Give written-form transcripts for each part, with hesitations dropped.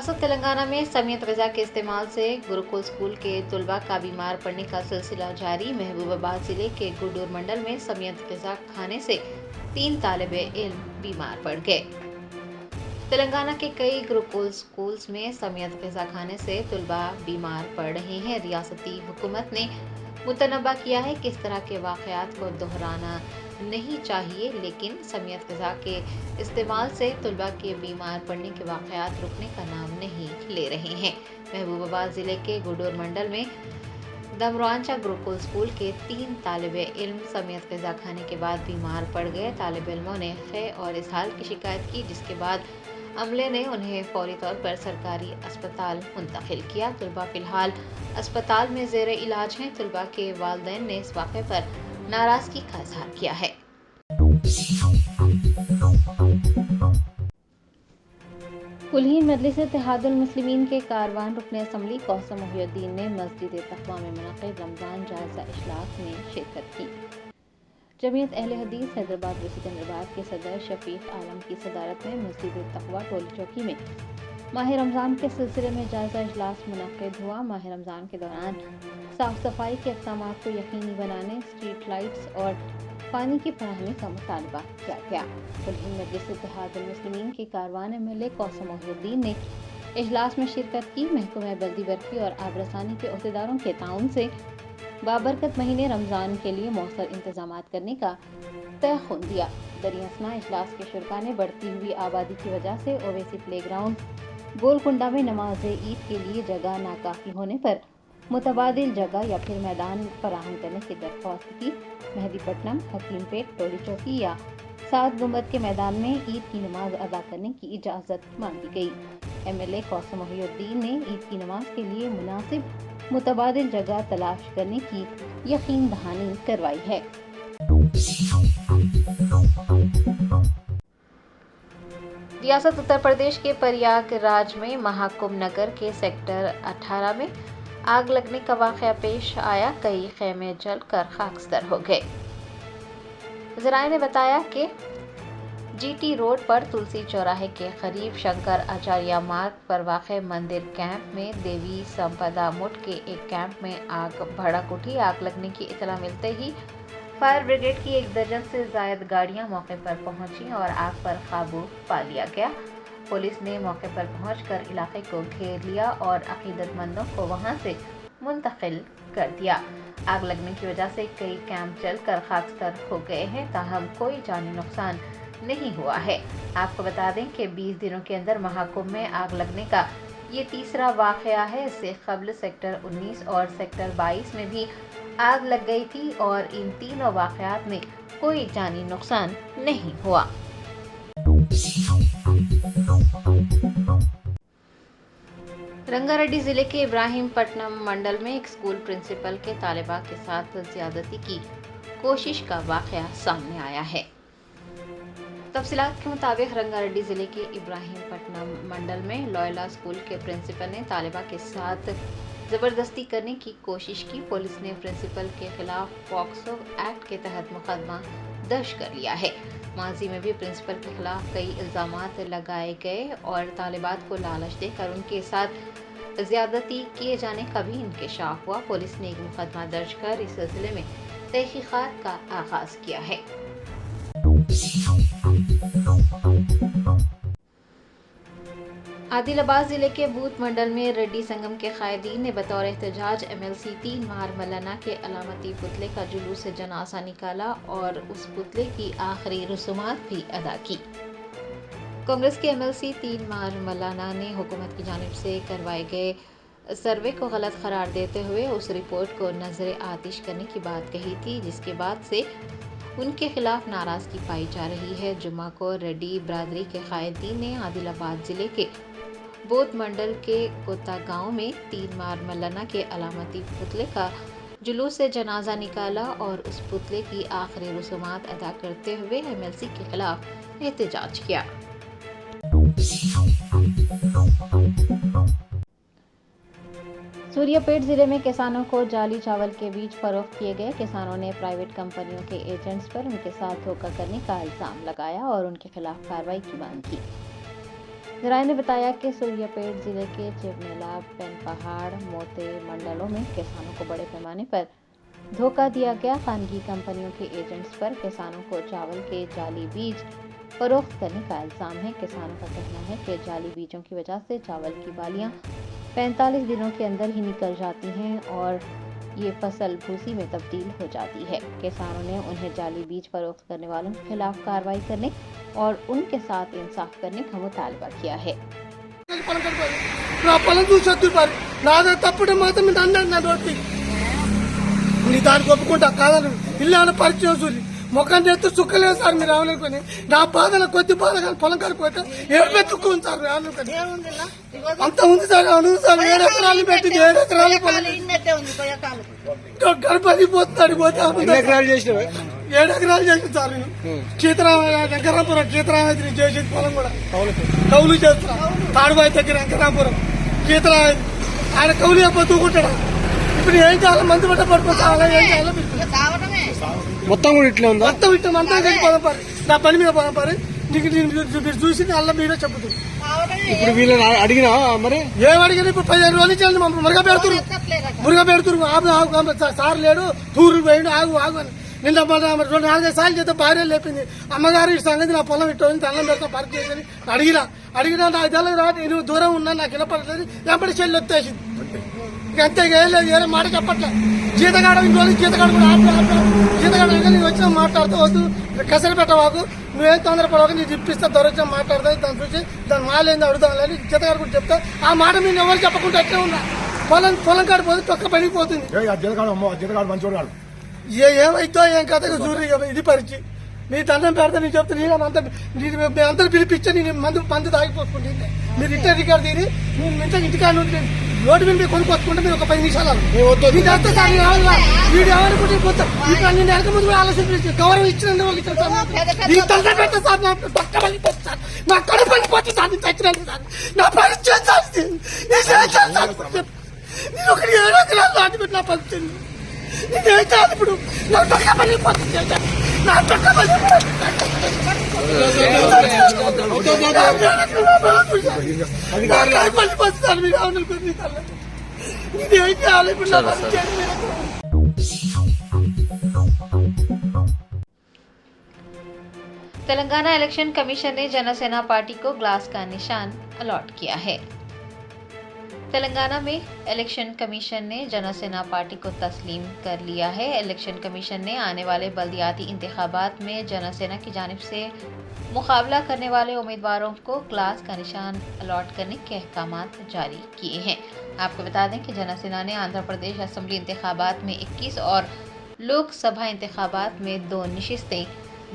रियासत तेलंगाना में समियत ग़िज़ा के इस्तेमाल से गुरुकुल स्कूल के तलबा का बीमार पड़ने का सिलसिला जारी। महबूबाबाद जिले के गुडूर मंडल में समियत ग़िज़ा खाने से 3 तालिबे इल्म बीमार पड़ गए। तेलंगाना के कई गुरुकुल स्कूल्स में समियत ग़िज़ा खाने से तलबा बीमार पड़ रहे हैं। रियासती हुकूमत ने मुतनब्बा किया है कि इस तरह के वाक़यात को दोहराना नहीं चाहिए, लेकिन समियत ग़िज़ा के इस्तेमाल से तलबा के बीमार पड़ने के वाक़यात रुकने का नाम नहीं ले रहे हैं। महबूबाबाद ज़िले के गुडूर मंडल में दमरांचा गुरुकुल स्कूल के 3 तालिबे इल्म समियत ग़िज़ा खाने के बाद बीमार पड़ गए। तालिब इल्मों ने खे और इसहाल की शिकायत की, जिसके बाद अमले ने उन्हें फौरी तौर पर सरकारी अस्पताल मुंतकिल किया। तलबा फ़िलहाल अस्पताल में ज़ेरे इलाज हैं। तलबा के वालिदैन ने इस वाक़े पर नाराज़गी का इज़हार किया है। कुल्हीन मजलिस इत्तेहादुल मुस्लिमीन के कारवान रुकन असम्बली कौसम मोहिउद्दीन ने मस्जिद तक़वा में मुनक़िद रमज़ान जायज़ा इजलास में शिरकत की। जमीयत अहले हदीस हैदराबाद व सिकंदराबाद के सदर शफीक आलम की सदारत में मस्जिद तक़वा टोली चौकी में माह रमज़ान के सिलसिले में जायज़ा इजलास मुनक़िद हुआ। माह रमज़ान के दौरान साफ़ सफाई के इक़दामात को यकीनी बनाने, स्ट्रीट लाइट्स और पानी की फराहमी का मुतालबा किया गया। कुल्हीन मजलिस इत्तेहादुल मुस्लिमीन के कारवान एमएलए कौसम मोहिउद्दीन ने इजलास में शिरकत की। महकमा बल्दी बर्फी और आबरसानी के अहदेदारों के ताउन से बाबरकत महीने रमज़ान के लिए मौसर इंतजामात करने का तयख़ुन दिया। दरियासना इजलास के शुरका ने बढ़ती हुई आबादी की वजह से ओवैसी प्ले ग्राउंड गोलकुंडा में नमाज ईद के लिए जगह नाकाफी होने पर मुतबादिल जगह या फिर मैदान फराहम करने की दरख्वास्त की। मेहदीपट्टनम, हकीमपेट, टोली चौकी या 7 गुंबद के मैदान में ईद की नमाज अदा करने की इजाज़त मांगी गई। एमएलए कौसम मोहिउद्दीन ने ईद की नमाज के लिए मुनासिब मुतबादिल जगह तलाश करने की यकीन दहानी करवाई है। रियासत उत्तर प्रदेश के प्रयागराज में महाकुंभ नगर के सेक्टर 18 में आग लगने का वाक़या पेश आया। कई खेमे जलकर खाकस्तर हो गए। ज़राए ने बताया कि जीटी रोड पर तुलसी चौराहे के करीब शंकर आचार्य मार्ग पर वाक़े मंदिर कैंप में देवी संपदा मुठ के एक कैंप में आग भड़क उठी। आग लगने की इत्तला मिलते ही फायर ब्रिगेड की 1 दर्जन से ज़ायद गाड़ियां मौके पर पहुंची और आग पर काबू पा लिया गया। पुलिस ने मौके पर पहुंचकर इलाके को घेर लिया और अकीदतमंदों को वहां से मुंतकिल कर दिया। आग लगने की वजह से कई कैंप जलकर खाकस्तर हो गए हैं, ताहम कोई जानी नुकसान नहीं हुआ है। आपको बता दें कि 20 दिनों के अंदर महाकुंभ में आग लगने का ये तीसरा वाक़या है। इससे कबल सेक्टर 19 और सेक्टर 22 में भी आग लग गई थी और इन तीनों वाक़यात में कोई जानी नुकसान नहीं हुआ। रंगारेड्डी जिले के इब्राहिमपट्टनम मंडल में एक स्कूल प्रिंसिपल के तालिबा के साथ ज्यादती की कोशिश का वाक़या सामने आया है। तफसीलात के मुताबिक रंगारेड्डी जिले के इब्राहिमपट्टनम मंडल में लॉयला स्कूल के प्रिंसिपल ने तालिबा के साथ ज़बरदस्ती करने की कोशिश की। पुलिस ने प्रिंसिपल के खिलाफ पॉक्सो एक्ट के तहत मुकदमा दर्ज कर लिया है। माजी में भी प्रिंसिपल के खिलाफ कई इल्ज़ामात लगाए गए और तालिबात को लालच देकर उनके साथ ज़्यादती किए जाने का भी इंकशाफ हुआ। पुलिस ने एक मुकदमा दर्ज कर इस सिलसिले में तहकीकात का आगाज़ किया है। आदिलाबाद जिले के बूथ मंडल में रेड्डी संगम के कायदीन ने बतौर एहतजाज MLC 3 मार मल्लाना के अलामती पुतले का जुलूस जनाजा निकाला और उस पुतले की आखिरी रसूमात भी अदा की। कांग्रेस के MLC 3 मार मल्लाना ने हुकूमत की जानिब से करवाए गए सर्वे को गलत करार देते हुए उस रिपोर्ट को नजर आतिश करने की बात कही थी, जिसके बाद से उनके खिलाफ नाराजगी पाई जा रही है। जुम्मा को रेड्डी बरादरी के कायदीन ने आदिलाबाद जिले के बोध मंडल के कोता गांव में 3 मार मल्लाना के अलामती पुतले का जुलूस से जनाजा निकाला और उस पुतले की आखिरी रसूमात अदा करते हुए MLC के खिलाफ एहतजाज किया। सूर्यापेट जिले में किसानों को जाली चावल के बीज फरोख्त किए गए। किसानों ने प्राइवेट कंपनियों के एजेंट्स पर उनके साथ धोखा करने का इल्जाम लगाया और उनके खिलाफ कार्रवाई की मांग की। ذرائع نے بتایا کہ سوریا پیٹ ضلع کے چیومیلا، پین پہاڑ، موتے منڈلوں میں کسانوں کو بڑے پیمانے پر دھوکہ دیا گیا۔ خانگی کمپنیوں کے ایجنٹس پر کسانوں کو چاول کے جعلی بیج فروخت کرنے کا الزام ہے۔ کسانوں کا کہنا ہے کہ جعلی بیجوں کی وجہ سے چاول کی بالیاں 45 دنوں کے اندر ہی نکل جاتی ہیں اور یہ فصل بھوسی میں تبدیل ہو جاتی ہے۔ کسانوں نے انہیں جعلی بیج فروخت کرنے والوں کے خلاف کارروائی کرنے اور ان کے ساتھ انصاف کرنے کا مطالبہ کیا ہے۔ ముఖం చేస్తూ చుక్కలేదు సార్ మీరు రావాలనుకుని నా బాధలు కొద్ది బాధ కానీ పొలం కాడిపోతే ఏడుపెత్తుకుంది సార్ రావాలనుకుని అంత ఉంది సార్ అవును సార్ 7 ఎకరాలు పెట్టింది 7 ఎకరాలు గణపతి పోతున్నాడు పోతే 7 ఎకరాలు చేసింది సార్ నేను వెంకరాపురం గీతరామతి చేసేది పొలం కూడా కౌలు చేస్తున్నా తాడుబాయి దగ్గర వెంకరాపురం గీతరామతి ఆయన కౌలు చెప్పూకుంటాడు ఇప్పుడు ఏం చేయాలి మందు పట్ట పడిపోతా ఏం చేయాలో మొత్తం కూడా ఇట్లా ఉందా? మొత్తం ఇట్లా అంతా పొలం పారి నా పని మీద పొలం పారి నీకు మీరు చూసి అల్ల మీరే చెప్పుతుంది। ఇప్పుడు వీళ్ళని అడిగినా మరి ఏం అడిగినా ఇప్పుడు 15 రోజులు ఇచ్చాను మురుగా పెడుతురు ఆగు సార్ లేడు టూరు పోయిండు ఆగు అని నిన్న 4-5 సార్లు చేస్తే భార్య లేపింది అమ్మగారు ఈ సంగతి నా పొలం ఇట్టు అన్నం పెడతా పార్క్ చేసి అడిగినా నాకు తెల్లదు రా నేను దూరం ఉన్నా నాకు వినపడలేదు ఎంపటి చెల్లి వచ్చేసింది అంతే ఏదో మాట చెప్పట్లే జీతగాడ ఇంట్లో జీతగాడ కూడా జీతగాడ నేను వచ్చినా మాట్లాడుతూ వద్దు కసరి పెట్టవాకు నువ్వేం తొందరపడవాకు నీకు ఇప్పిస్తా దొరొచ్చా మాట్లాడతా దాన్ని చూసి దాని మాలేంది అడుగుతాం లేదు జీతగాడు కూడా చెప్తా ఆ మాట మీరు ఎవరు చెప్పకుండా అట్లే ఉన్నా పొలం కాడిపోతే తొక్క పడిపోతుంది ఏమైతో ఏం కథ చూడు ఇది పరిచి నీ దండం పెడతా నీ చెప్తా నేను అంతా పిలిపించా నేను మందు తాగిపోసుకుంటుంది మీరు ఇంటర్ రికార్డు తీరి నేను ఇంటికాడ నుండి రోడ్డు మీద కొనుక్కొచ్చుకుంటే మీరు ఒక 10 నిమిషాలు వీడు ఎవరికి పోతా ఇప్పుడు నేను వెనక ముందు కూడా ఆలోచన గౌరవం ఇచ్చినందుకు పెట్టా సార్ నా కడుపు పడిపోతే సార్ నేను చచ్చినందుకు సార్ నా పరిచయం నేను ఒకటి 7 ఎకరాలు దాటిపెట్టి నా పరిస్థితి నేనేం చేయాలి ఇప్పుడు నా తొక్క పడిపోతుంది నా తొక్క పడిపోతుంది మీరు అవునుకుంది నేనేం చేయాలి ఇప్పుడు నా పరిచయం तेलंगाना इलेक्शन कमीशन ने जनसेना पार्टी को ग्लास का निशान अलॉट किया है। तेलंगाना में इलेक्शन कमीशन ने जनसेना पार्टी को तस्लीम कर लिया है। इलेक्शन कमीशन ने आने वाले बल्दियाती इंतखाबात में जनसेना की जानिब से मुकाबला करने वाले उम्मीदवारों को ग्लास का निशान अलॉट करने के अहकामात जारी किए हैं। आपको बता दें कि जनसेना ने आंध्र प्रदेश असेंबली इंतखाबात में 21 और लोकसभा इंतखाबात में 2 नशिस्तें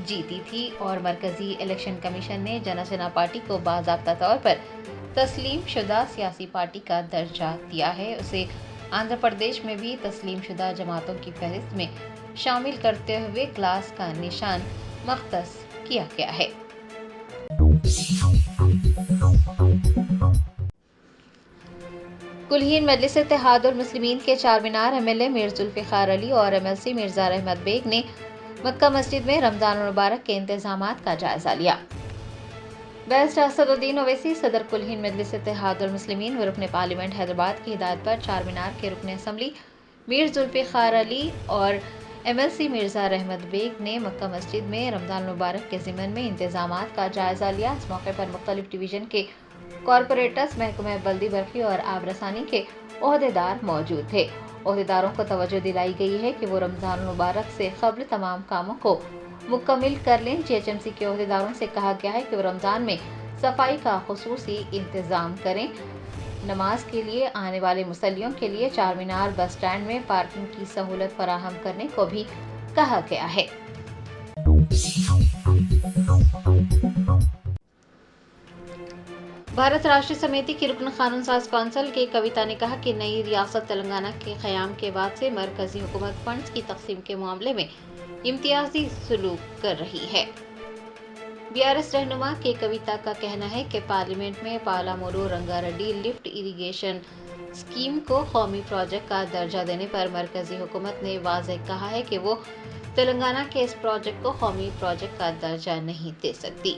जीती थी और मरकजी इलेक्शन कमीशन ने जनसेना पार्टी को बाज़ाब्ता तौर पर तस्लीम शुदा सियासी पार्टी का दर्जा दिया है। उसे आंध्र प्रदेश में भी तस्लीम शुदा जमातों की फहरिस्त में शामिल करते हुए ग्लास का निशान मख्तस किया गया है। कुलहीन मजलिस इत्तेहादुल मुस्लिमीन के चारमीनार MLA मीर जुल्फिकार अली और MLC मिर्जा रहमत बेग ने मक्का मस्जिद में रमजान मुबारक के इंतजामात का जायजा लिया। बैरिस्टर असदुद्दीन ओवैसी सदर कुलहीन मजलिस इत्तेहादुल मुस्लिमीन व रुकन पार्लियामेंट हैदराबाद की हिदायत पर चारमीनार के रुकन असम्बली मीर जुल्फिकार अली और MLC मिर्जा रहमत बेग ने मक्का मस्जिद में रमजान मुबारक के ज़िमन में इंतजामात का जायजा लिया। इस मौके पर मुख्तलिफ डिवीज़न के कॉरपोरेटर्स, महकमा बल्दी बर्फी और आबरसानी के ओहदेदार मौजूद थे। ओहदेदारों को तवज्जो दिलाई गई है कि वो रमजान मुबारक से क़ब्ल तमाम कामों को मुकम्मिल कर लें। GHMC के ओहदेदारों से कहा गया है कि वो रमज़ान में सफाई का खुसूसी इंतज़ाम करें। नमाज के लिए आने वाले मुसल्लियों के लिए चारमीनार बस स्टैंड में पार्किंग की सहूलत फराहम करने को भी कहा गया है। भारत राष्ट्रीय समिति की रुकन कानून साज कौंसिल की कविता ने कहा कि नई रियासत तेलंगाना के क़याम के बाद से मरकजी हुकूमत फंड्स की तकसीम के मामले में इम्तियाजी सलूक कर रही है। BRS रहनुमा के कविता का कहना है कि पार्लियामेंट में पालामुरू रंगारेड्डी लिफ्ट इरिगेशन स्कीम को कौमी प्रोजेक्ट का दर्जा देने पर मरकजी हुकूमत ने वाज़ेह कहा है कि वो तेलंगाना के इस प्रोजेक्ट को कौमी प्रोजेक्ट का दर्जा नहीं दे सकती।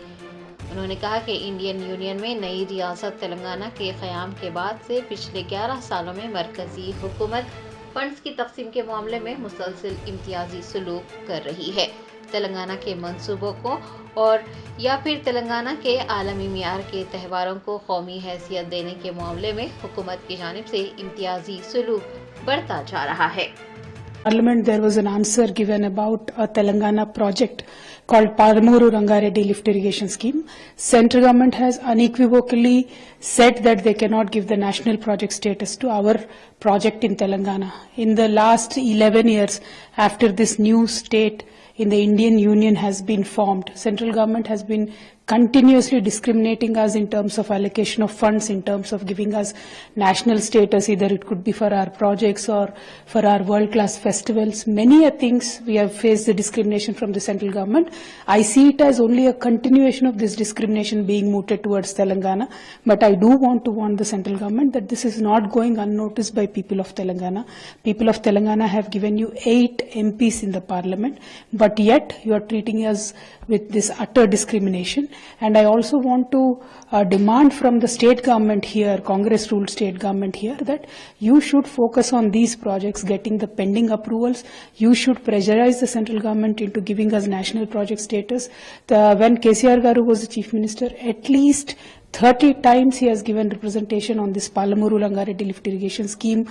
انہوں نے کہا کہ انڈین یونین میں نئی ریاست تلنگانہ کے قیام کے بعد سے پچھلے 11 سالوں میں مرکزی حکومت فنڈز کی تقسیم کے معاملے میں مسلسل امتیازی سلوک کر رہی ہے. تلنگانہ کے منصوبوں کو اور یا پھر تلنگانہ کے عالمی معیار کے تہواروں کو قومی حیثیت دینے کے معاملے میں حکومت کی جانب سے امتیازی سلوک بڑھتا جا رہا ہے. Parliament, there was an answer given about a Telangana project called Palamuru Rangareddy Lift Irrigation Scheme. Central government has unequivocally said that they cannot give the national project status to our project in Telangana. In the last 11 years, after this new state in the Indian Union has been formed, central government has been continuously discriminating us in terms of allocation of funds, in terms of giving us national status, either it could be for our projects or for our world-class festivals. Many things we have faced the discrimination from the central government. I see it as only a continuation of this discrimination being mooted towards Telangana, but I do want to warn the central government that this is not going unnoticed by people of Telangana. People of Telangana have given you 8 MPs in the parliament, but yet you are treating us with this utter discrimination. And I also want to demand from the state government here, Congress-ruled state government here, that you should focus on these projects, getting the pending approvals. You should pressurize the central government into giving us national project status. When KCR Garu was the chief minister, at least 30 times he has given representation on this Palamuru Rangareddy Lift Irrigation Scheme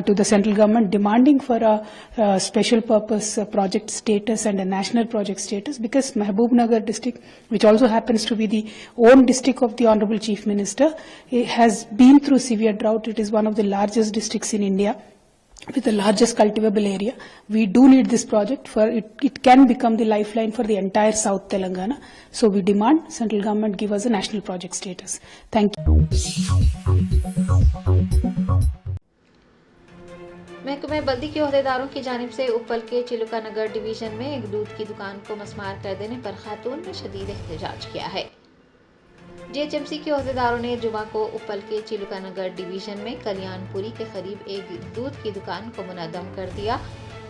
to the central government, demanding for a special purpose project status and a national project status, because Mahbubnagar district, which also happens to be the own district of the Honorable Chief Minister, it has been through severe drought. It is one of the largest districts in India, with the largest cultivable area. We do need this project for it can become the lifeline for the entire South Telangana. So we demand central government give us a national project status. Thank you. महकमे बल्दी के ओहदेदारों की जानिब से उप्पल के चिलुका नगर division में एक दूध की दुकान को मस्मार कर देने पर खातून ने शदीद एहतजाज किया है. जीएचएमसी के ओहदेदारों ने जुमा को उप्पल के चिलुका नगर डिवीजन में कल्याणपुरी के करीब एक दूध की दुकान को मुनद्दम कर दिया.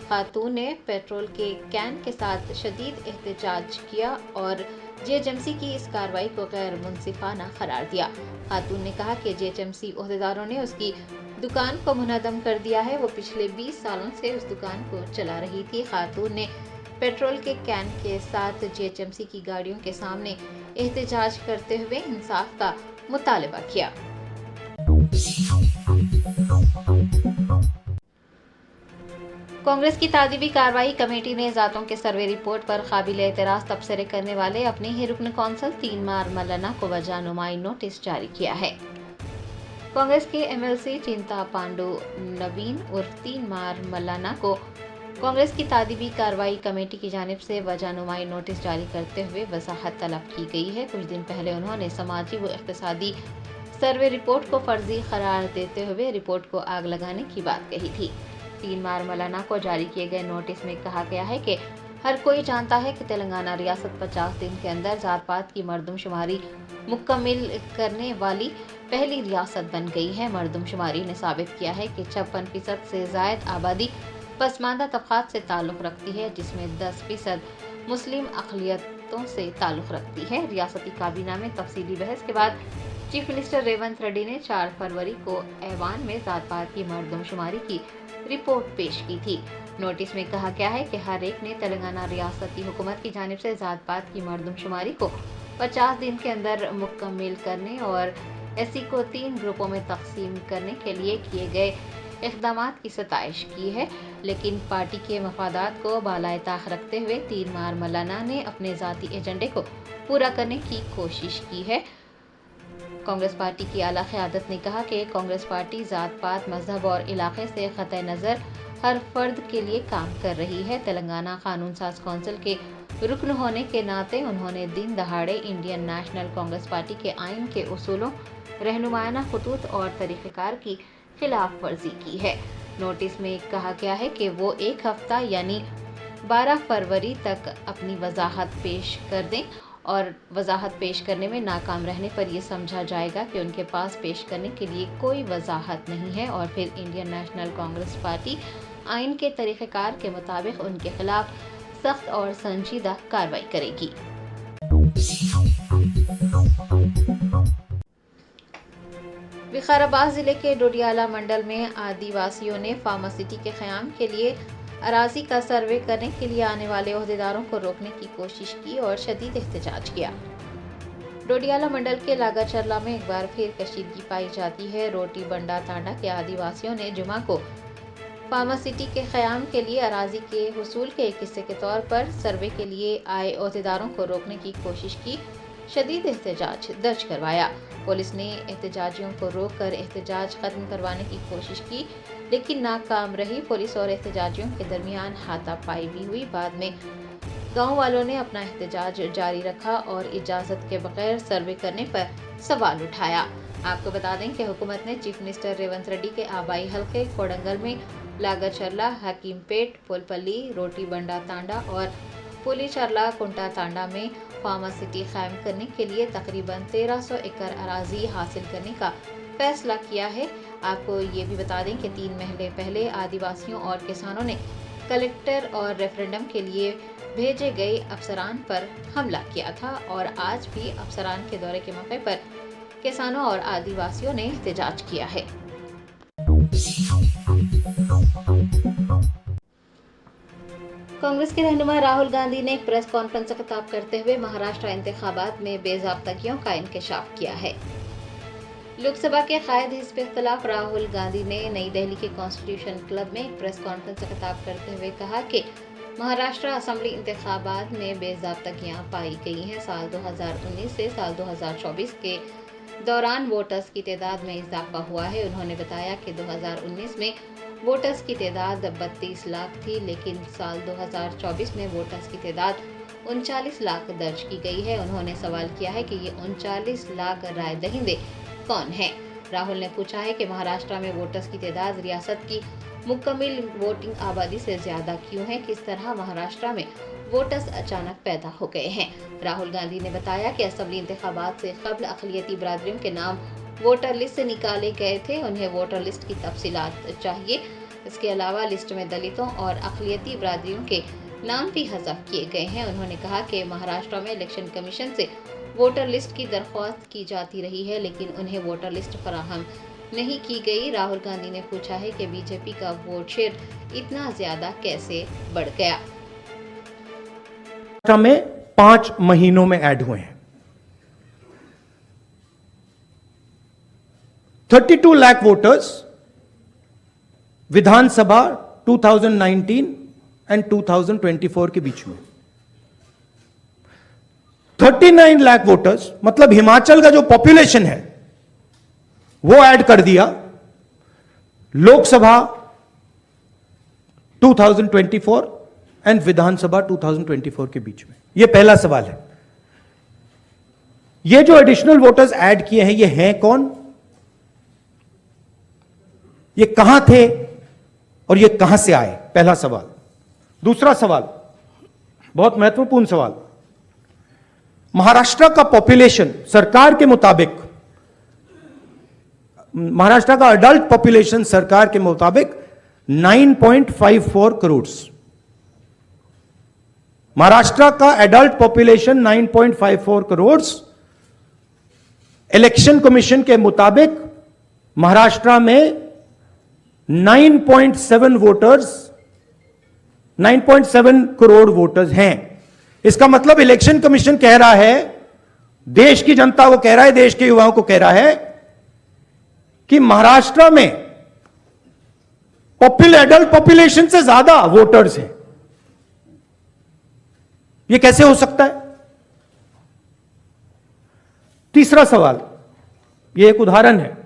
खातून ने पेट्रोल के कैन के साथ शदीद एहतजाज किया और जीएचएमसी की इस कार्रवाई को गैर मुनसिफाना करार दिया. खातून ने कहा कि जीएचएमसी ओहदेदारों ने उसकी दुकान को मुनद्दम कर दिया है. वो पिछले 20 सालों से उस दुकान को चला रही थी. खातून ने पेट्रोल के कैन के साथ जीएचएमसी की गाड़ियों के सामने एहतजाज करते हुए इंसाफ का मुतालबा किया. कांग्रेस की तादीबी कार्रवाई कमेटी ने जातों के सर्वे रिपोर्ट पर काबिल एतराज तबसरे करने वाले अपने ही रुकन कौंसल 3 मार मल्लाना को वजह-नुमाई नोटिस जारी किया है. कांग्रेस के एमएलसी चिंता पांडु नवीन उर्फ 3 मार मल्लाना को कांग्रेस की तादीबी कार्रवाई कमेटी की जानिब से वजह-नुमाई नोटिस जारी करते हुए वजाहत तलब की गई है. कुछ दिन पहले उन्होंने समाजी व इक़्तिसादी सर्वे रिपोर्ट को फर्जी करार देते हुए रिपोर्ट को आग लगाने की बात कही थी. 3 मार मल्लाना को जारी किए गए नोटिस में कहा गया है कि हर कोई जानता है कि तेलंगाना रियासत 50 दिन के अंदर जात पात की मर्दमशुमारी मुकम्मिल करने वाली पहली रियासत बन गई है. मर्दमशुमारी ने साबित किया है कि 56% से ज़ायद आबादी पसमानदा तबक़ात से ताल्लुक़ रखती है, जिसमें 10% मुस्लिम अक़लियतों से ताल्लुक़ रखती है. रियासती काबीना में तफसीली बहस के बाद चीफ मिनिस्टर रेवंत रेड्डी ने 4 फरवरी को ऐवान में जात पात की मर्दमशुमारी की रिपोर्ट पेश की थी. नोटिस में कहा गया है कि हर एक ने तेलंगाना रियासती हुकूमत की जानिब से जात पात की मर्दमशुमारी को 50 दिन के अंदर मुकम्मिल करने और एससी को 3 ग्रुपों में तकसीम करने के लिए किए गए इक़दामात की सताइश की है. लेकिन पार्टी के मफादात को बालाए ताख रखते हुए 3 मार मल्लाना ने अपने ज़ाती एजेंडे को पूरा करने की कोशिश की है. कांग्रेस पार्टी की आला क़यादत ने कहा कि कांग्रेस पार्टी जात पात मजहब और इलाके से क़तई नज़र हर फर्द के लिए काम कर रही है. तेलंगाना कानून साज कौंसिल के रुकन होने के नाते उन्होंने दिन दहाड़े इंडियन नेशनल कांग्रेस पार्टी के आइन के उसूलों, रहनुमायाना खतूत और तरीक़ेकार की खिलाफ वर्जी की है. नोटिस में कहा गया है कि वो 1 हफ्ता यानी 12 फरवरी तक अपनी वजाहत पेश कर दें और वजाहत पेश करने में नाकाम रहने पर यह समझा जाएगा कि उनके पास पेश करने के लिए कोई वजाहत नहीं है और फिर इंडियन नेशनल कांग्रेस पार्टी आइन के तरीक़ेकार के मुताबिक उनके खिलाफ सख्त और संजीदा कार्रवाई करेगी. विकाराबाद जिले के डोडियाला मंडल में आदिवासियों ने फार्मासिटी के क़याम के लिए अराजी का सर्वे करने के लिए आने वाले ओहदेदारों को रोकने की कोशिश की और शदीद एहतजाज किया। डोडियाला मंडल के लागाचरला में एक बार फिर कशीदगी पाई जाती है। रोटी बंडा तांडा के आदिवासियों ने जुमा को फार्मासिटी के क़याम के लिए अराजी के हुसूल के एक हिस्से के तौर पर सर्वे के लिए आए ओहदेदारों को रोकने की कोशिश की, शदीद एहतजाज दर्ज करवाया। पुलिस ने एहतजाजियों को रोककर एहतजाज खत्म करवाने की कोशिश की, लेकिन नाकाम रही। पुलिस और एहतजाजियों के दरमियान हाथापाई भी हुई। बाद में गांव वालों ने अपना एहतजाज जारी रखा और इजाजत के बगैर सर्वे करने पर सवाल उठाया। आपको बता दें कि हुकूमत ने चीफ मिनिस्टर रेवंत रेड्डी के आबाई हल्के कोडंगल में लागाचरला, हकीमपेट, पुलपल्ली, रोटी बंडा तांडा और पुलीचरला कुंटा तांडा में फार्मासिटी कायम करने के लिए तकरीबन 1300 एकड़ अराजी हासिल करने का फैसला किया है। आपको ये भी बता दें कि 3 महीने पहले आदिवासियों और किसानों ने कलेक्टर और रेफरेंडम के लिए भेजे गए अफसरान पर हमला किया था और आज भी अफसरान के दौरे के मौके पर किसानों और आदिवासियों ने एहतजाज किया है। कांग्रेस के रहनुमा राहुल गांधी ने एक प्रेस कॉन्फ्रेंस से खिताब करते हुए महाराष्ट्र इंतखाबात में बेज़ाब्तगियों का इंकशाफ किया है। लोकसभा के कायद हिज़्ब इख्तिलाफ राहुल गांधी ने नई दिल्ली के कॉन्स्टिट्यूशन क्लब में एक प्रेस कॉन्फ्रेंस से खिताब करते हुए कहा कि महाराष्ट्र असेंबली इंतखाबात में बेज़ाब्तगियां पाई गई हैं। साल 2019 से साल 2024 के दौरान वोटर्स की तादाद में इजाफा हुआ है। उन्होंने बताया कि 2019 में वोटर्स की तादाद 32 लाख थी, लेकिन साल 2024 में वोटर्स की तादाद 39 लाख दर्ज की गई है। उन्होंने सवाल किया है कि ये 39 लाख राय दहिंदे कौन हैं। राहुल ने पूछा है कि महाराष्ट्र में वोटर्स की तादाद रियासत की मुकम्मल वोटिंग आबादी से ज्यादा क्यों है, किस तरह महाराष्ट्र में वोटर्स अचानक पैदा हो गए हैं। राहुल गांधी ने बताया कि असेंबली इंतखाबात से कबल अक़लियती बरादरियों के नाम वोटर लिस्ट से निकाले गए थे। उन्हें वोटर लिस्ट की तफसीलात चाहिए। इसके अलावा लिस्ट में दलितों और अक़लियती बरादरियों के नाम भी हज़फ किए गए हैं। उन्होंने कहा कि महाराष्ट्र में इलेक्शन कमीशन से वोटर लिस्ट की दरख्वास्त की जाती रही है, लेकिन उन्हें वोटर लिस्ट फराहम नहीं की गई। राहुल गांधी ने पूछा है कि बीजेपी का वोट शेयर इतना ज्यादा कैसे बढ़ गया। में 5 महीनों में ऐड हुए हैं। 32 लाख वोटर्स विधानसभा 2019 एंड 2024 के बीच में। 39 लाख वोटर्स मतलब हिमाचल का जो पॉपुलेशन है वो ऐड कर दिया लोकसभा 2024 एंड विधानसभा 2024 के बीच में। यह पहला सवाल है। ये जो एडिशनल वोटर्स ऐड किए हैं ये हैं कौन, ये कहां थे और ये कहां से आए, पहला सवाल। दूसरा सवाल बहुत महत्वपूर्ण सवाल, महाराष्ट्र का पॉपुलेशन सरकार के मुताबिक, महाराष्ट्र का अडल्ट पॉपुलेशन सरकार के मुताबिक 9.54 करोड़। महाराष्ट्र का adult population 9.54 crore. Election commission के मुताबिक महाराष्ट्र में 9.7 करोड़ वोटर्स हैं। इसका मतलब इलेक्शन कमीशन कह रहा है, देश की जनता को कह रहा है, देश के युवाओं को कह रहा है कि महाराष्ट्र में एडल्ट पॉपुलेशन से ज्यादा वोटर्स हैं। यह कैसे हो सकता है? तीसरा सवाल, यह एक उदाहरण है,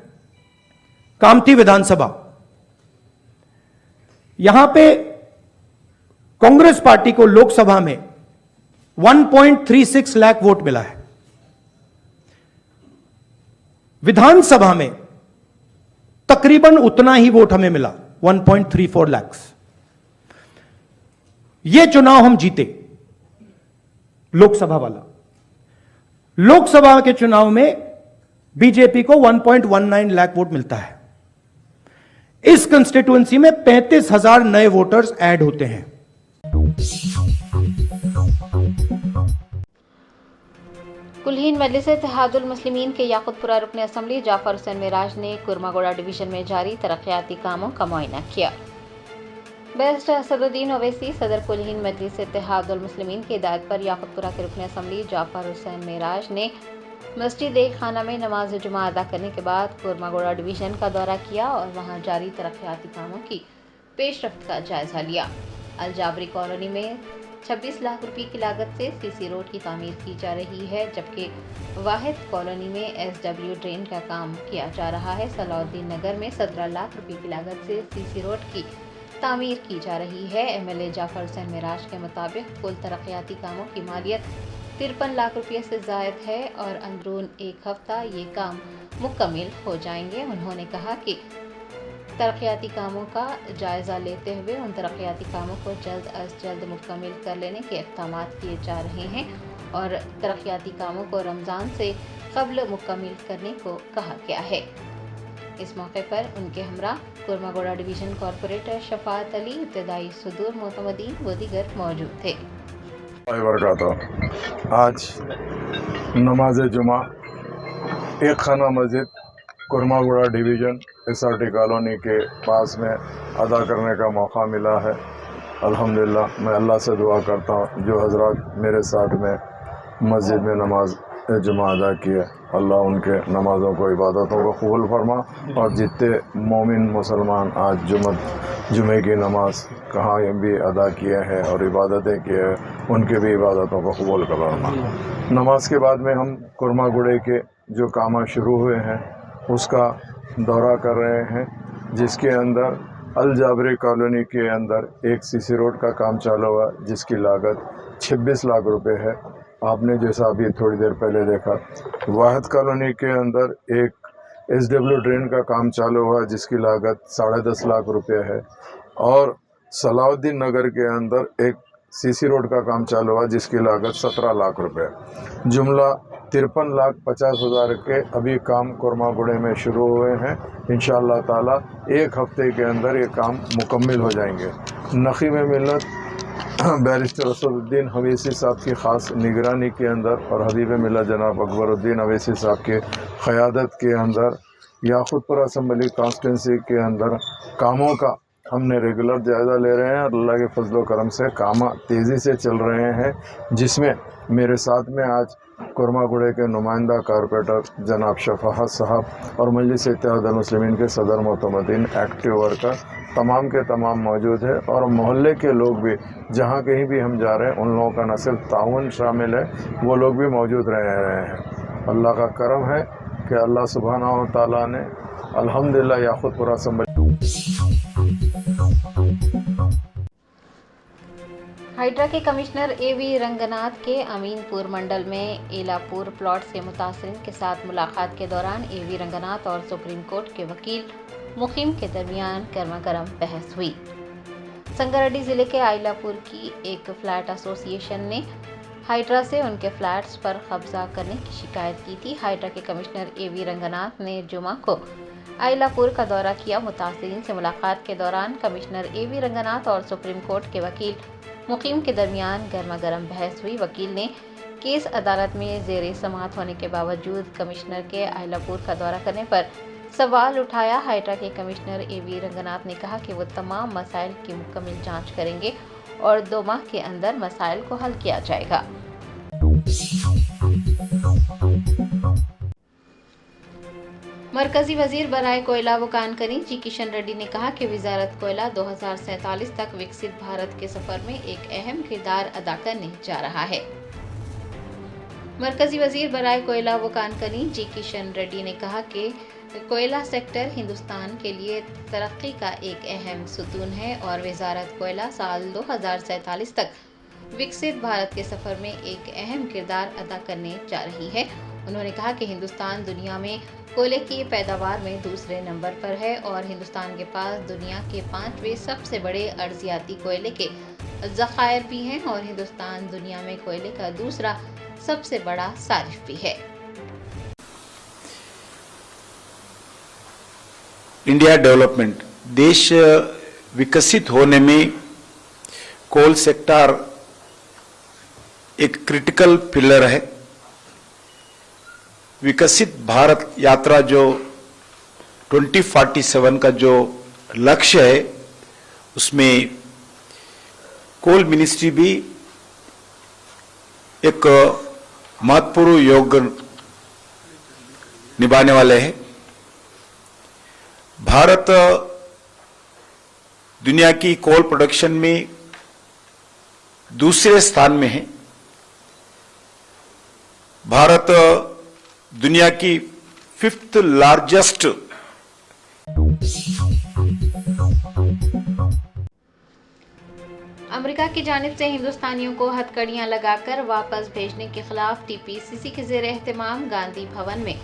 कामठी विधानसभा। यहां पे कांग्रेस पार्टी को लोकसभा में 1.36 लाख वोट मिला है। विधानसभा में तकरीबन उतना ही वोट हमें मिला, 1.34 लाख। यह चुनाव हम जीते, लोकसभा वाला। लोकसभा के चुनाव में बीजेपी को 1.19 लाख वोट मिलता है। इस कंस्टिट्यूएंसी में 35,000 नए वोटर्स ऐड होते हैं। कुलहीन मजलिस इत्तेहादुल मुस्लिमीन के याकुतपुरा रुकन असम्बली जाफर हुसैन मिराज ने कुरमागोड़ा डिवीजन में जारी तरक्याती कामों का मुआयना किया। बैरिस्टर असदुद्दीन ओवैसी सदर कुलहीन मजलिस इत्तेहादुल मुस्लिमीन की हिदायत पर याकुतपुरा के रुकन असम्बली जाफर हुसैन मिराज ने मस्जिद एक खाना में नमाज जुमा अदा करने के बाद कुरमागोड़ा डिवीजन का दौरा किया और वहां जारी तरक्याती कामों की पेशरफ्त का जायजा लिया। अलजाबरी कॉलोनी में 26 लाख रुपए की लागत से सीसी रोड की तामीर की जा रही है, जबकि वाहिद कॉलोनी में एसडब्ल्यू ड्रेन का काम किया जा रहा है। सलाउद्दीन नगर में 17 लाख रुपए की लागत से सीसी रोड की तामीर की जा रही है। एमएलए जाफर हुसैन मिराज के मुताबिक कुल तरक्याती कामों की मालियत 53 लाख रुपये से ज़ायद है और अंदरून एक हफ्ता ये काम मुकम्मिल हो जाएंगे। उन्होंने कहा कि तरक्याती कामों का जायज़ा लेते हुए उन तरक्याती कामों को जल्द अज जल्द मुकम्मिल कर लेने के इक़दाम किए जा रहे हैं और तरक्याती कामों को रमज़ान से क़ब्ल मुकम्मिल करने को कहा गया है। इस मौके पर उनके हमरा कुरमागोड़ा डिवीज़न कॉरपोरेटर शफात अली, इब्तदाई सुदूर मोतमदीन व दीगर मौजूद थे। आज नमाज जुमा एक खाना मस्जिद कुरमागोड़ा डिवीज़न SRT कॉलोनी के पास में अदा करने का मौका मिला है। अल्हम्दुलिल्लाह मैं अल्लाह से दुआ करता हूँ जो हज़रात मेरे साथ में मस्जिद में नमाज जुमा अदा किए, अल्लाह उनके नमाज़ों को इबादतों को कबूल फरमा और जितने मोमिन मुसलमान आज जुमे की नमाज कहाँ भी अदा किए हैं और इबादतें किए हैं उनके भी इबादतों को कबूल फरमा। नमाज के बाद में हम कुरमागुड़े के जो काम शुरू हुए हैं उसका दौरा कर रहे हैं, जिसके अंदर अलजाबरी कॉलोनी के अंदर एक सीसी रोड का काम चालू हुआ जिसकी लागत 26 लाख रुपए है। आपने जैसा अभी थोड़ी देर पहले देखा वाहिद कॉलोनी के अंदर एक SW ड्रेन का काम चालू हुआ जिसकी लागत 10.5 लाख रुपए है और सलाउद्दीन नगर के अंदर एक सीसी रोड का काम चालू हुआ जिसकी लागत 17 लाख रुपए। जुमला 53,50,000 के अभी काम कुरमागुड़े में शुरू हुए हैं। इंशाअल्लाह ताला एक हफ्ते के अंदर ये काम मुकम्मिल हो जाएंगे। नखी में मिलत बैरिस्टर असदुद्दीन ओवैसी साहब की ख़ास निगरानी के अंदर और हबीब मिल्लत जनाब अकबरुद्दीन ओवैसी साहब के क़यादत के अंदर याकुतपुरा असम्बली कॉन्स्टिट्यूंसी के अंदर कामों का हमने रेगुलर जायज़ा ले रहे हैं और अल्लाह के फजल करम से काम तेज़ी से चल रहे हैं, जिसमें मेरे साथ में आज कुरमागुड़े के नुमाइंदा कारपोरेटर जनाब शफाहत साहब और मजलिस इत्तेहादुल मुस्लिमीन के सदर मोतमदीन एक्टिव वर्कर तमाम के तमाम मौजूद है और मोहल्ले के लोग भी जहाँ कहीं भी हम जा रहे हैं उन लोगों का न सिर्फ ताउन शामिल है, वो लोग भी मौजूद रहे हैं। अल्लाह का करम है कि अल्लाह सुब्हानहू व तआला ने अल्हम्दुलिल्लाह याकुतपुरा असम्बली हाइड्रा के कमिश्नर AV रंगनाथ के अमीनपुर मंडल में एलापुर प्लॉट से मुतासरीन के साथ मुलाकात के दौरान AV रंगनाथ और सुप्रीम कोर्ट के वकील मुकीम के दरमियान गर्मा गर्म बहस हुई। संगारेड्डी जिले के आइलापुर की एक फ्लैट एसोसिएशन ने हाइड्रा से उनके फ्लैट्स पर कब्जा करने की शिकायत की थी। हाइड्रा के कमिश्नर AV रंगनाथ ने जुमा को आइलापुर का दौरा किया। मुतासरीन से मुलाकात के दौरान कमिश्नर AV रंगनाथ और सुप्रीम कोर्ट के वकील मुकीम के दरमियान गर्मा गर्म बहस हुई। वकील ने केस अदालत में ज़ेरे समाअत होने के बावजूद कमिश्नर के आइलापुर का दौरा करने पर सवाल उठाया। हाइड्रा के कमिश्नर AV रंगनाथ ने कहा कि वो तमाम मसाइल की मुकम्मल जांच करेंगे और 2 माह के अंदर मसाइल को हल किया जाएगा। मरकजी वजीर बराए कोयला व कानकनी जी किशन रेड्डी ने कहा कि वजारत कोयला 2047 तक विकसित भारत के सफर में एक अहम किरदार अदा करने जा रहा है। मरकजी वजीर बराए कोयला व कानकनी जी किशन रेड्डी ने कहा कि कोयला सेक्टर हिंदुस्तान के लिए तरक्की का एक अहम सुतून है और वजारत कोयला साल 2047 तक विकसित भारत के सफर में एक अहम किरदार अदा करने जा रही है। उन्होंने कहा कि हिंदुस्तान दुनिया में कोयले की पैदावार में दूसरे नंबर पर है और हिंदुस्तान के पास दुनिया के 5वें सबसे बड़े अर्जियाती कोयले के ज़खायर भी हैं और हिंदुस्तान दुनिया में कोयले का दूसरा सबसे बड़ा सारिफ भी है। इंडिया डेवलपमेंट, देश विकसित होने में कोल सेक्टर एक क्रिटिकल पिलर है। विकसित भारत यात्रा जो 2047 का जो लक्ष्य है, उसमें कोल मिनिस्ट्री भी एक महत्वपूर्ण योगदान निभाने वाले हैं। भारत दुनिया की कोल प्रोडक्शन में दूसरे स्थान में है। भारत दुनिया की 5th लार्जेस्ट अमेरिका की जानिब से हिंदुस्तानियों को हथकड़ियां लगाकर वापस भेजने के खिलाफ टीपीसीसी के ज़ेर एहतमाम गांधी भवन में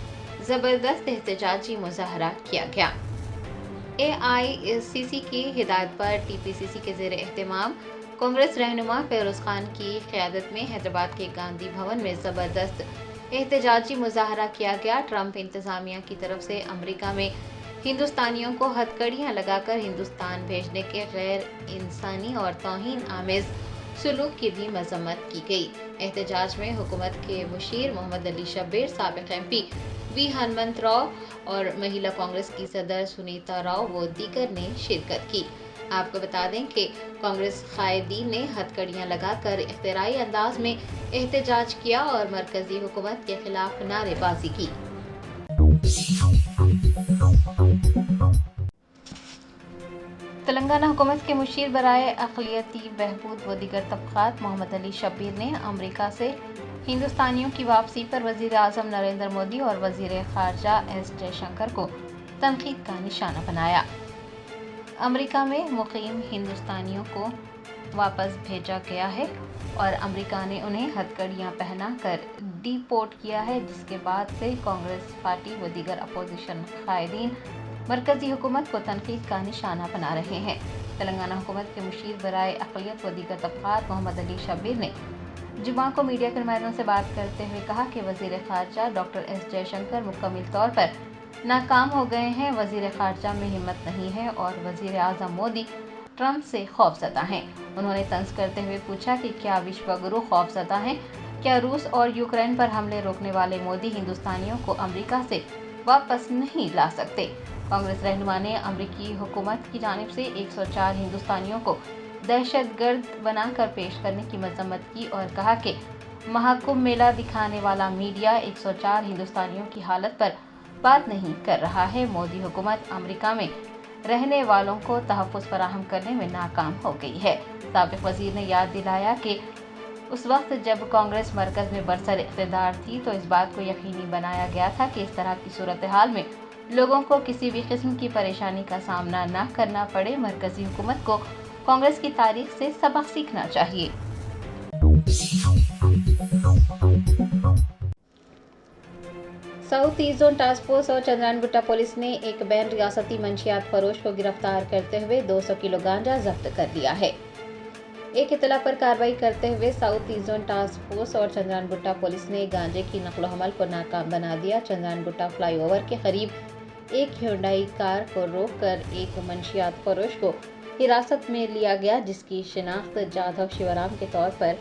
जबरदस्त एहतजाजी मुजाहरा किया गया। AICC की हिदायत पर टीपीसीसी के ज़ेर एहतमाम कांग्रेस रहनुमा फेरोज खान की क़यादत में हैदराबाद के गांधी भवन में जबरदस्त एहतजाजी मुजाहरा किया गया। ट्रंप इंतजामिया की तरफ से अमेरिका में हिंदुस्तानियों को हथकड़ियां लगाकर हिंदुस्तान भेजने के गैर इंसानी और तौहीन आमेज सलूक की भी मजम्मत की गई। एहतजाज में हुकूमत के मुशीर मोहम्मद अली शब्बीर, साबिक MP वी हनुमंत राव और महिला कांग्रेस की सदर सुनीता राव व दीगर ने शिरकत की। आपको बता दें कि कांग्रेस कायदीन ने हथकड़ियां लगाकर इख्तिराई अंदाज में एहतजाज किया और मरकजी हुकूमत के खिलाफ नारेबाजी की। तेलंगाना हुकूमत के मुशीर बराए अक़लियती बहबूद व दीगर तबक़ात मोहम्मद अली शब्बीर ने अमरीका से हिंदुस्तानियों की वापसी पर वज़ीर आज़म नरेंद्र मोदी और वज़ीर ख़ारजा एस जयशंकर को तनक़ीद का निशाना बनाया। अमरीका में मुक़ीम हिंदुस्तानियों को वापस भेजा गया है और अमरीका ने उन्हें हथकड़ियां पहनाकर डिपोर्ट किया है, जिसके बाद से कांग्रेस पार्टी व दीगर अपोजिशन कायदीन मरकजी हुकूमत को तनकीद का निशाना बना रहे हैं। तेलंगाना हुकूमत के मुशीर बराए अक़लियत व दीगर तबक़ात मोहम्मद अली शब्बीर ने जुमा को मीडिया के नुमाइंदों से बात करते हुए कहा कि वज़ीर ख़ारजा डॉक्टर एस जयशंकर मुकम्मल तौर पर नाकाम हो गए हैं। वज़ीर ख़ारजा में हिम्मत नहीं है और वज़ीर आज़म मोदी ट्रंप से खौफज़दा हैं। उन्होंने तंज करते हुए पूछा कि क्या विश्वगुरु खौफज़दा हैं? क्या रूस और यूक्रेन पर हमले रोकने वाले मोदी हिंदुस्तानियों को अमेरिका से वापस नहीं ला सकते? कांग्रेस रहनुमा ने अमेरिकी हुकूमत की जानिब से 104 हिंदुस्तानियों को दहशतगर्द बनाकर पेश करने की मजम्मत की और कहा कि महाकुंभ मेला दिखाने वाला मीडिया 104 हिंदुस्तानियों की हालत पर बात नहीं कर रहा है। मोदी हुकूमत अमेरिका में रहने वालों को तहफ़्फ़ुज़ फराहम करने में नाकाम हो गई है। साबिक़ वज़ीर ने याद दिलाया कि उस वक्त जब कांग्रेस मरकज़ में बरसर इक़्तिदार थी तो इस बात को यकीनी बनाया गया था कि इस तरह की सूरत हाल में लोगों को किसी भी किस्म की परेशानी का सामना न करना पड़े। मरकज़ी हुकूमत को कांग्रेस की तारीख से सबक सीखना चाहिए। South east zone task force और चंद्रानगुट्टा पुलिस ने एक बैन रियासती मंशियात फरोश को गिरफ्तार करते हुए 200 किलो गांजा जब्त कर लिया है। एक इतला पर कार्रवाई करते हुए south east zone task force और चंद्रानगुट्टा पुलिस ने गांजे की नकलो हमल को नाकाम बना दिया। चंद्रानगुट्टा फ्लाईओवर के करीब एक hyundai कार को रोककर एक मंशियात फरोश को हिरासत में लिया गया, जिसकी शिनाख्त जाधव शिवराम के तौर पर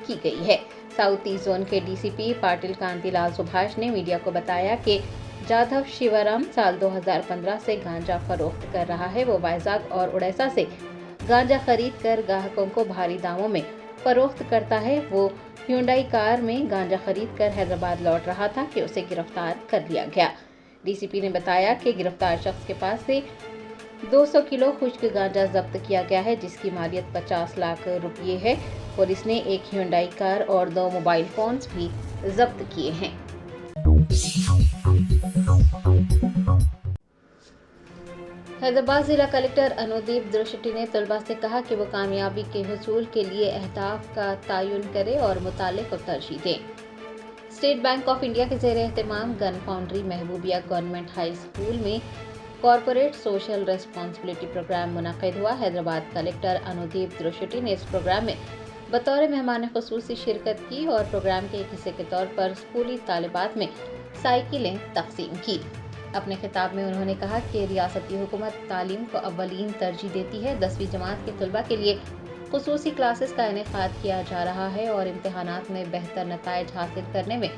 की गई है। साउथ ईस्ट जोन के DCP पाटिल कांतिलाल सुभाष ने मीडिया को बताया कि जाधव शिवराम साल 2015 से गांजा फरोख्त कर रहा है। वो वाइजाग और उड़ीसा से गांजा खरीद कर ग्राहकों को भारी दामों में फरोख्त करता है। वो hyundai कार में गांजा खरीद कर हैदराबाद लौट रहा था कि उसे गिरफ्तार कर लिया गया। DCP ने बताया कि गिरफ्तार शख्स के पास से 200 किलो खुश्क गांजा जब्त किया गया है, जिसकी मालियत 50 लाख रुपये है। पुलिस ने एक hyundai कार और 2 मोबाइल फोन्स भी जब्त किए हैं। हैदराबाद जिला कलेक्टर अनुदीप दृष्टि ने तलबा से कहा कि वो कामयाबी के हुसूल के लिए अहदाफ का तयन करें और मुताले को तरजीह दें। स्टेट बैंक ऑफ इंडिया के ज़ेर एहतमाम gun foundry Mahboobia government high school में कॉरपोरेट सोशल रिस्पॉन्सिबिलिटी प्रोग्राम मुनक़िद हुआ। हैदराबाद कलेक्टर अनुदीप दृष्टि ने इस प्रोग्राम में बतौर मेहमान ख़ुसूसी शिरकत की और प्रोग्राम के एक हिस्से के तौर पर स्कूली तालिबात में साइकिलें तक़सीम की। अपने खिताब में उन्होंने कहा कि रियासती हुकूमत तालीम को अव्वलीन तरजीह देती है। 10वीं जमात के तलबा के लिए ख़ुसूसी क्लासेस का इनेकाद किया जा रहा है और इम्तिहानात में बेहतर नताइज हासिल करने में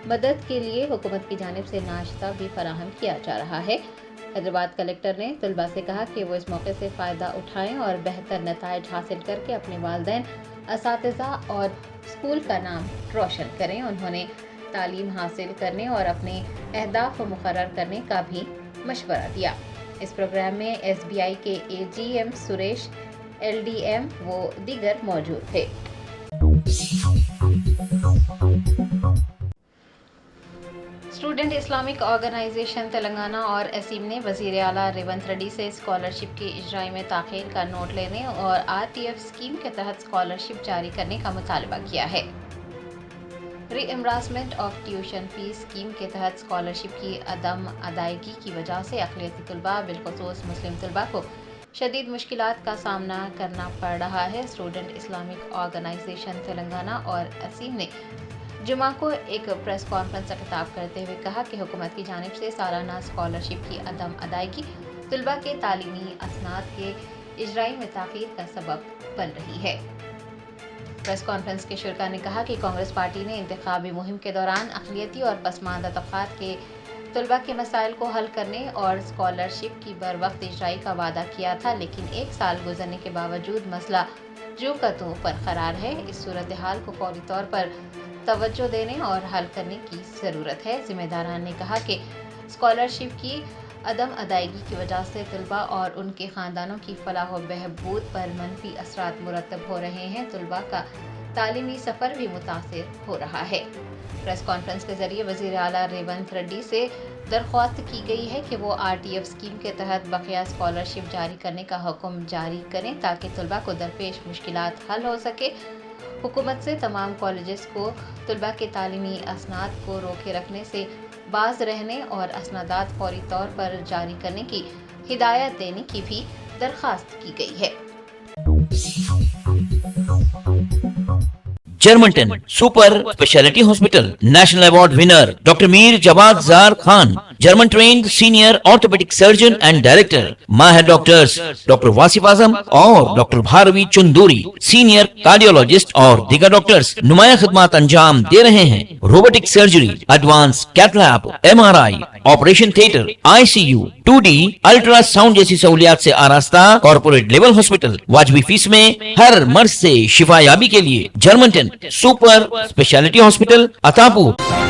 मदद के लिए हुकूमत की जानिब से नाश्ता भी फराहम किया जा रहा है। हैदराबाद कलेक्टर ने तलबा से कहा कि वो इस मौके से फ़ायदा उठाएं और बेहतर नताइज हासिल करके अपने वालिदैन, असातिज़ा और स्कूल का नाम रोशन करें। उन्होंने तालीम हासिल करने और अपने अहदाफ को मुकर्रर करने का भी मशवरा दिया। इस प्रोग्राम में SBI के AGM सुरेश, LDM वो दीगर मौजूद थे। स्टूडेंट इस्लामिक ऑर्गेनाइजेशन तेलंगाना और असीम ने वज़ीर आला रेवंत रेड्डी से स्कॉलरशिप की इजराई में ताख़ीर का नोट लेने और RTF स्कीम के तहत स्कॉलरशिप जारी करने का मुतालबा किया है। Reimbursement of tuition fees scheme के तहत स्कॉलरशिप की अदम अदायगी की वजह से अक़लियती तलबा बिलख़ुसूस मुस्लिम तलबा को शदीद मुश्किलात का सामना करना पड़ रहा है। स्टूडेंट इस्लामिक ऑर्गेनाइजेशन तेलंगाना और असीम ने जुमा को एक प्रेस कॉन्फ्रेंस से खिताब करते हुए कहा कि हुकूमत की जानिब से सालाना स्कॉलरशिप की अदम अदायगी तलबा के तालीमी असनाद के इजराई में ताख़ीर का सबब बन रही है। प्रेस कॉन्फ्रेंस के शुरका ने कहा कि कांग्रेस पार्टी ने इंतखाबी मुहिम के दौरान अक़लियती और पसमानदा तबक़ात के तलबा के मसाइल को हल करने और स्कॉलरशिप की बर वक्त इजराई का वादा किया था, लेकिन एक साल गुजरने के बावजूद मसला जो का तो बरकरार है। इस सूरत हाल को फौरी तौर पर तवज्जो देने और हल करने की ज़रूरत है। ज़िम्मेदारान ने कहा कि स्कॉलरशिप की अदम अदायगी की वजह से तलबा और उनके ख़ानदानों की फलाह व बहबूद पर मनफी असरात मुरतब हो रहे हैं। तलबा का तालीमी सफ़र भी मुतासिर हो रहा है। प्रेस कॉन्फ्रेंस के ज़रिए वज़ीर आला रेवंत रेड्डी से दरख्वास्त की गई है कि वो RTF स्कीम के तहत बक़िया स्कॉलरशिप जारी करने का हुक्म जारी करें ताकि तलबा को दरपेश मुश्किलात हल हो सके। हुकूमत से तमाम कॉलेजेस को तलबा के तालीमी असनाद को रोके रखने से बाज रहने और असनादात फौरी तौर पर जारी करने की हिदायत देने की भी दरख्वास्त की गई है। जर्मनटन super speciality hospital national award winner doctor Mir Jawad Zar Khan, German trained senior orthopaedic surgeon and director, माहिर डॉक्टर्स डॉक्टर वासिफ आजम और doctor Bharvi Chanduri, senior cardiologist और दीगर डॉक्टर्स नुमाया खिदमत अंजाम दे रहे हैं। Robotic surgery, advance cath lab, MRI, operation theatre, ICU, 2D ultrasound जैसी सहूलियात से आरास्ता कॉर्पोरेट लेवल हॉस्पिटल। वाजबी फीस में हर मर्ज से शिफायाबी के लिए Germanton super speciality hospital, Attapur.